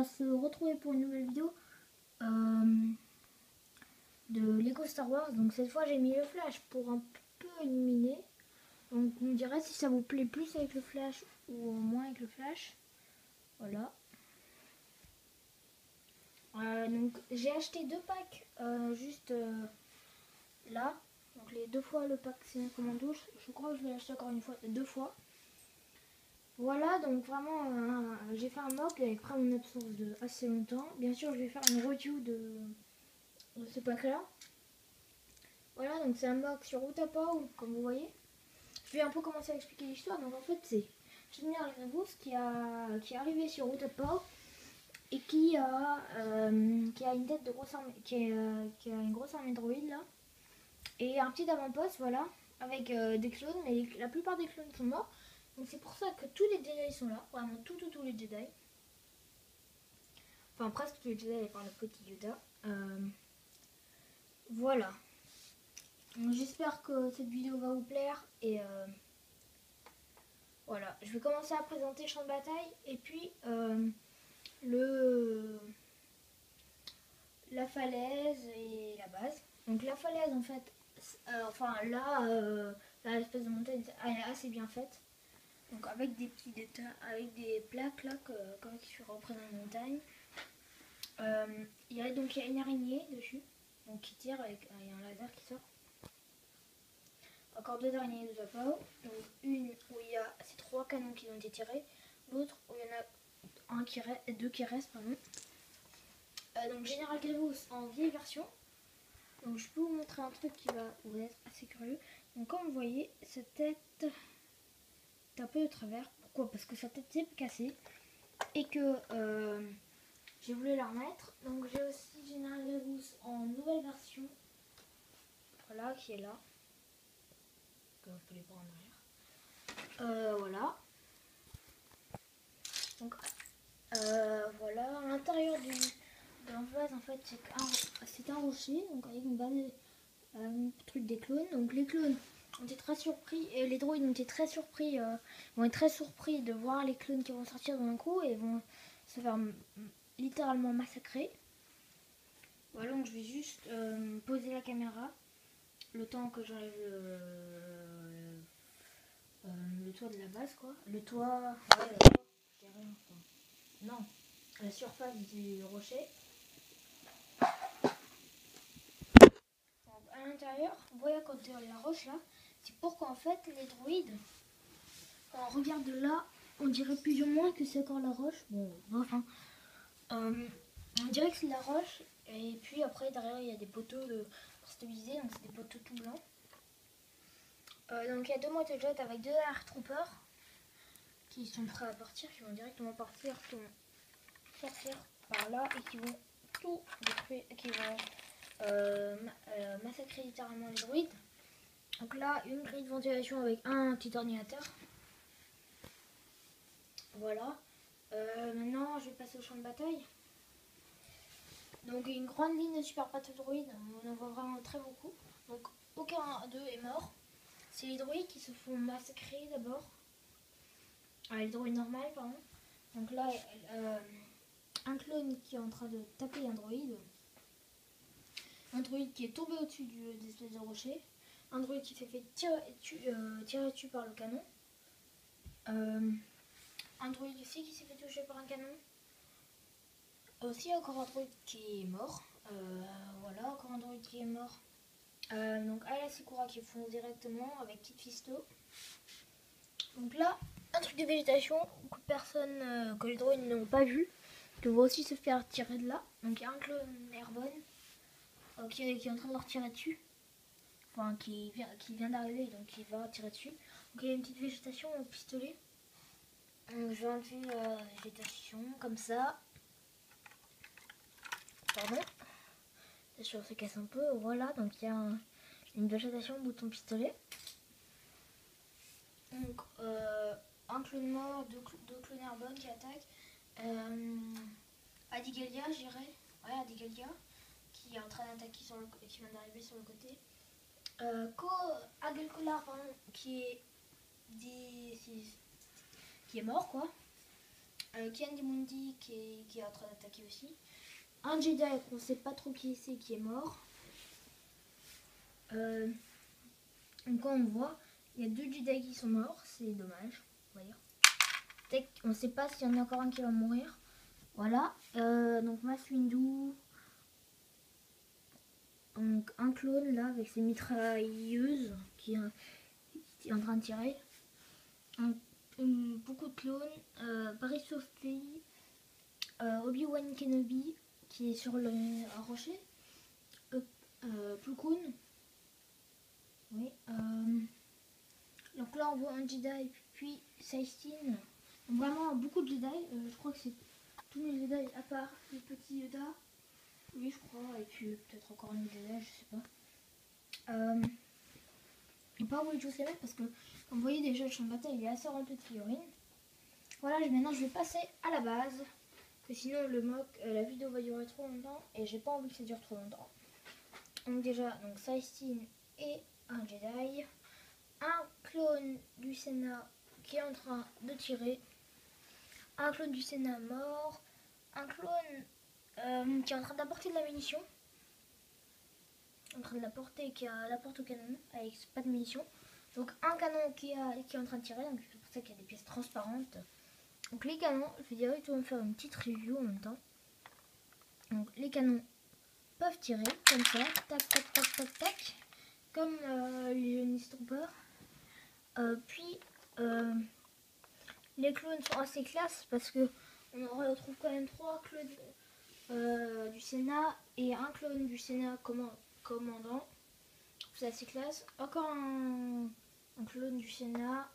se retrouver pour une nouvelle vidéo de Lego Star Wars. Donc cette fois j'ai mis le flash pour un peu éliminer. Donc vous me direz si ça vous plaît plus avec le flash ou moins avec le flash. Voilà. Donc j'ai acheté 2 packs juste là. Donc les 2 fois le pack c'est un commando. Je crois que je vais l'acheter encore une fois 2 fois. Voilà, donc vraiment j'ai fait un mock avec pris mon absence de assez longtemps. Bien sûr je vais faire une review de ce pack là. Voilà, donc c'est un mock sur Utapau, comme vous voyez. Je vais un peu commencer à expliquer l'histoire. Donc en fait c'est Général Grievous qui est arrivé sur Utapau et qui a une tête de grosse armée, qui a une grosse armée de droïdes là. Et un petit avant-poste, voilà, avec des clones, mais la plupart des clones sont morts. Donc c'est pour ça que tous les Jedi sont là, vraiment tous les Jedi. Enfin presque tous les Jedi à part le petit Yoda. Voilà. J'espère que cette vidéo va vous plaire et voilà. Je vais commencer à présenter le champ de bataille et puis la falaise et la base. Donc la falaise en fait, l'espèce de montagne, elle est assez bien faite. Donc avec des petits détails, avec des plaques là qui représentent une montagne. Il y a une araignée dessus, donc qui tire avec un laser qui sort. Encore 2 araignées de Zapao. Donc une où il y a ces 3 canons qui ont été tirés, l'autre où il y en a 2 qui restent, pardon. Donc Général Grievous en vieille version. Donc je peux vous montrer un truc qui va vous être assez curieux. Donc comme vous voyez, cette tête est un peu de travers. Pourquoi? Parce que sa tête s'est cassée et que j'ai voulu la remettre. Donc j'ai aussi Général Grievous en nouvelle version. Voilà, qui est là. Un peu les bras en arrière. Voilà. Donc voilà, à l'intérieur de l'envase en fait c'est un rocher, donc avec une base, un truc des clones. Donc les clones ont été très surpris et les droïdes ont été très surpris, vont être très surpris de voir les clones qui vont sortir d'un coup et vont se faire littéralement massacrer. Voilà, donc je vais juste poser la caméra le temps que j'enlève le toit de la base quoi. Le toit, non, la surface du rocher. Donc, à l'intérieur, vous voyez quand la roche là, c'est pour qu'en fait les droïdes, quand on regarde de là, on dirait plus ou moins que c'est encore la roche. Bon, enfin, on dirait que c'est la roche. Et puis après derrière il y a des poteaux pour stabiliser, donc c'est des poteaux tout blancs. Donc il y a 2 motos jet avec 2 air troopers qui sont prêts à partir, qui vont directement partir par là et qui vont tout détruire, qui vont massacrer littéralement les droïdes. Donc là, une grille de ventilation avec un petit ordinateur. Voilà. Maintenant, je vais passer au champ de bataille. Donc une grande ligne de super droïdes, on en voit vraiment très beaucoup. Donc aucun d'eux est mort. C'est les droïdes qui se font massacrer d'abord. Les droïdes normales, pardon. Donc là, un clone qui est en train de taper un droïde. Un droïde qui est tombé au-dessus des espèces de rochers. Un droïde qui s'est fait tirer dessus par le canon. Un droïde ici qui s'est fait toucher par un canon. Aussi encore un droïde qui est mort. Voilà, encore un droïde qui est mort. Donc Aayla Secura qui fonce directement avec Kit Fisto. Donc là, un truc de végétation que personne, que les droïdes n'ont pas vu, qui va aussi se faire tirer de là. Donc il y a un clone airborne qui est en train de leur tirer dessus. Enfin, qui vient d'arriver, donc il va tirer dessus. Donc il y a une petite végétation au pistolet. Donc je vais enlever la végétation comme ça. Pardon. Bien sûr, ça casse un peu. Voilà, donc il y a une végétation au bout de ton pistolet. Donc un clone mort, 2 clones airborne qui attaquent. Adigalia, je dirais. Ouais, Adigalia, qui est en train d'attaquer qui vient d'arriver sur le côté. Agelkolar, pardon, qui est mort quoi. Candy Mundi qui est en train d'attaquer aussi. Un Jedi qu'on sait pas trop qui c'est qui est mort. Donc quand on voit, il y a 2 Jedi qui sont morts, c'est dommage, on va dire. On sait pas s'il y en a encore un qui va mourir. Voilà, donc Mace Windu, donc un clone là avec ses mitrailleuses qui est en train de tirer. Beaucoup de clones, Paris Sophie, Obi-Wan Kenobi qui est sur le rocher, Plo Koon. Oui, donc là on voit un Jedi puis Saistine. Vraiment beaucoup de Jedi, je crois que c'est tous les Jedi à part le petit Yoda. Oui je crois, et puis peut-être encore un Jedi, je sais pas. Et pas où tous les mettre parce que comme vous voyez déjà le champ de bataille il est assez rempli de figurines. Voilà, maintenant je vais passer à la base. Que sinon la vidéo va durer trop longtemps et j'ai pas envie que ça dure trop longtemps. Donc déjà, donc Saistine et un Jedi. Un clone du Sénat qui est en train de tirer. Un clone du Sénat mort. Un clone qui est en train d'apporter de la munition. En train de la porter, qui a la porte au canon avec pas de munitions. Donc un canon qui est en train de tirer, donc c'est pour ça qu'il y a des pièces transparentes. Donc les canons, je vais directement faire une petite review en même temps. Donc les canons peuvent tirer comme ça, tac tac tac tac tac, comme les jeunes Stormtroopers. Puis les clones sont assez classe parce que on retrouve quand même 3 clones du Sénat et un clone du Sénat commandant. C'est assez classe. Encore un clone du Sénat,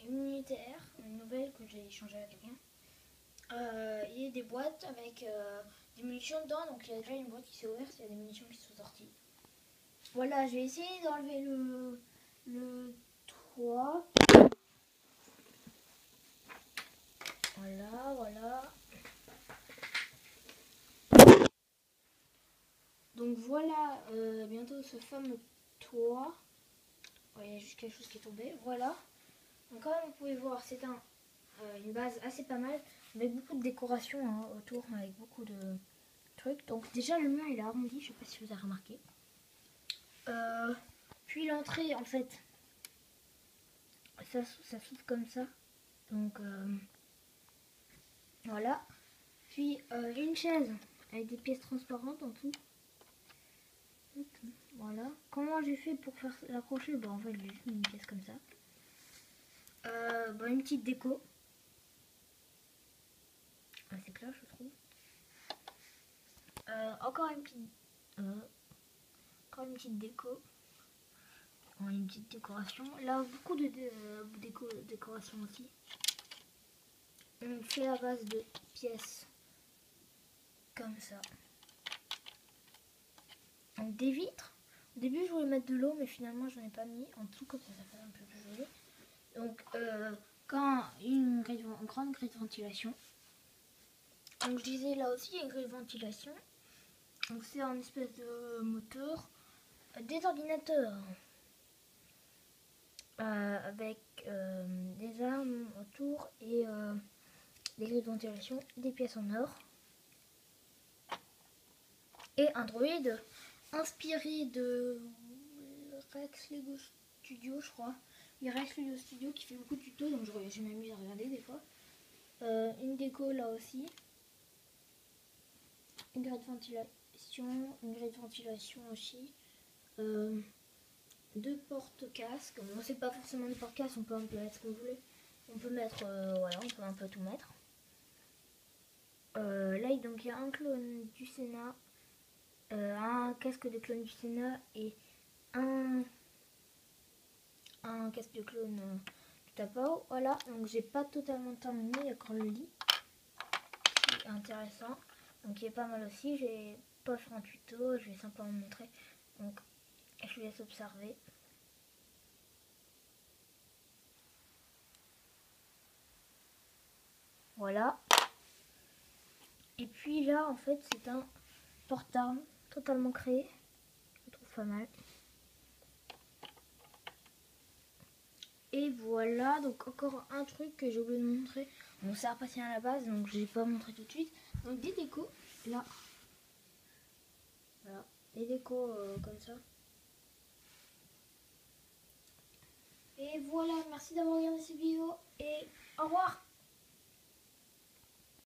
une militaire, une nouvelle que j'ai échangée avec quelqu'un. Il y a des boîtes avec des munitions dedans, donc il y a déjà une boîte qui s'est ouverte, il y a des munitions qui sont sorties. Voilà, je vais essayer d'enlever le toit. Voilà. Donc voilà, bientôt ce fameux toit. Il y a juste quelque chose qui est tombé. Voilà. Donc comme vous pouvez voir, c'est une base assez pas mal, avec beaucoup de décoration autour, avec beaucoup de trucs. Donc déjà le mur il est arrondi, je sais pas si vous avez remarqué. Puis l'entrée en fait, ça s'ouvre comme ça. Donc voilà. Puis une chaise avec des pièces transparentes en dessous. Voilà. Comment j'ai fait pour faire l'accrocher? Bon, en fait j'ai juste mis une pièce comme ça. Une petite déco. C'est clair je trouve. Encore une petite déco. Une petite décoration. Là beaucoup de décoration aussi. On fait la base de pièces comme ça. Donc des vitres. Au début je voulais mettre de l'eau mais finalement j'en ai pas mis en dessous comme ça fait un peu plus joli. Donc quand une grande grille de ventilation. Donc je disais là aussi il y a une grille de ventilation. Donc c'est un espèce de moteur. Des ordinateurs. Avec des armes autour et des grilles de ventilation, des pièces en or. Et un droïde inspiré de Rex Lego Studio, je crois. Il y a Rex Lego Studio qui fait beaucoup de tutos, donc je m'amuse à regarder des fois. Une déco là aussi. Une grille de ventilation aussi. 2 porte-casques. Bon, c'est pas forcément des porte-casques, on peut un peu mettre ce qu'on voulait. On peut mettre, voilà, on peut un peu tout mettre. Là, donc il y a un clone du Sénat, un casque de clone du Sénat et un casque de clone du Tapao. Voilà, donc j'ai pas totalement terminé, il y a encore le lit qui est intéressant, donc il est pas mal aussi. J'ai pas fait un tuto, je vais simplement montrer, donc je vous laisse observer. Voilà. Et puis là, en fait, c'est un porte-armes totalement créé. Je trouve pas mal. Et voilà, donc encore un truc que j'ai oublié de montrer. Bon, ça appartient à la base, donc je ne l'ai pas montré tout de suite. Donc des décos, là. Voilà, des décos comme ça. Et voilà, merci d'avoir regardé cette vidéo et au revoir.